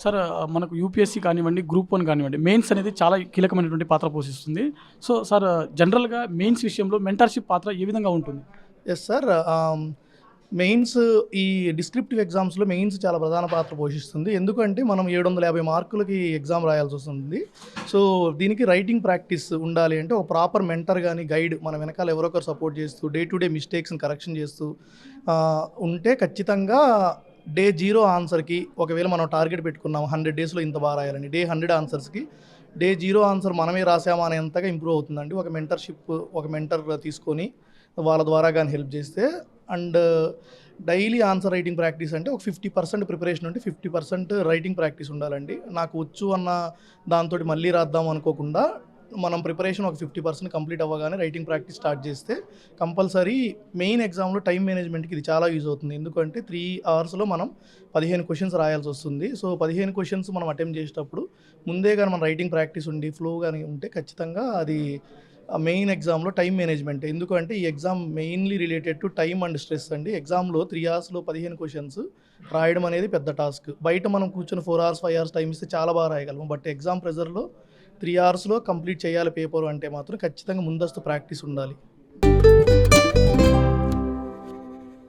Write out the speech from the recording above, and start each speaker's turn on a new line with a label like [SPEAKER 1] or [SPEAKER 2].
[SPEAKER 1] Sir మనకు UPSC కానివ్వండి, group 1 కానివ్వండి, మెయిన్స్ అనేది చాలా కీలకమైనటువంటి పాత్ర పోషిస్తుంది. సో సార్ జనరల్‌గా మెయిన్స్ విషయంలో మెంటర్‌షిప్ పాత్ర ఏ విధంగా ఉంటుంది?
[SPEAKER 2] Yes sir. మెయిన్స్ ఈ డిస్క్రిప్టివ్ ఎగ్జామ్స్‌లో మెయిన్స్ చాలా ప్రధాన పాత్ర పోషిస్తుంది. ఎందుకంటే మనం 750 మార్కులకి ఎగ్జామ్ రాయాల్సొస్తుంది. సో దీనికి రైటింగ్ ప్రాక్టీస్ ఉండాలి అంటే ఒక ప్రాపర్ మెంటర్ గాని, గైడ్ మన వెనకాల ఎవరో ఒకరు సపోర్ట్ చేస్తూ డే టు డే మిస్టేక్స్‌ని కరెక్షన్ చేస్తూ ఉంటే ఖచ్చితంగా డే 0 ఆన్సర్‌కి ఒకవేళ మనం టార్గెట్ పెట్టుకున్నాం 100 డేస్‌లో ఇంత బాగా రాయాలని. డే 100 ఆన్సర్స్‌కి డే 0 ఆన్సర్ మనమే రాసామా అనేంతగా ఇంప్రూవ్ అవుతుందండి. ఒక మెంటర్ తీసుకొని వాళ్ళ ద్వారా గాని హెల్ప్ చేస్తే. And daily answer writing practice అంటే ఒక 50% ప్రిపరేషన్ ఉంటే 50% రైటింగ్ ప్రాక్టీస్ ఉండాలండి. నాకు వచ్చు అన్న దాంతోటి మళ్ళీ రాద్దాం అనుకోకుండా మనం ప్రిపరేషన్ ఒక 50% కంప్లీట్ అవ్వగానే రైటింగ్ ప్రాక్టీస్ స్టార్ట్ చేస్తే కంపల్సరీ మెయిన్ ఎగ్జామ్‌లో టైమ్ మేనేజ్‌మెంట్‌కి ఇది చాలా యూజ్ అవుతుంది. ఎందుకంటే 3 అవర్స్‌లో మనం 15 క్వెషన్స్ రాయాల్సొస్తుంది. సో 15 క్వెషన్స్ మనం అటెంప్ట్ చేసేటప్పుడు ముందే గాని మన రైటింగ్ ప్రాక్టీస్ ఉండి ఫ్లో గాని ఉంటే ఖచ్చితంగా అది మెయిన్ ఎగ్జామ్‌లో టైమ్ మేనేజ్‌మెంట్. ఎందుకంటే ఈ exam mainly related to time and stress అండి. ఎగ్జామ్‌లో 3 అవర్స్‌లో 15 క్వెషన్స్ రాయడం అనేది పెద్ద టాస్క్. బయట మనం కూర్చొని 4 అవర్స్, 5 అవర్స్ టైమ్ ఇస్తే చాలా బాగా రాయగలం. బట్ ఎగ్జామ్ ప్రెషర్‌లో 3 అవర్స్‌లో కంప్లీట్ చేయాలి పేపర్ అంటే మాత్రం ఖచ్చితంగా ముందస్తు ప్రాక్టీస్ ఉండాలి.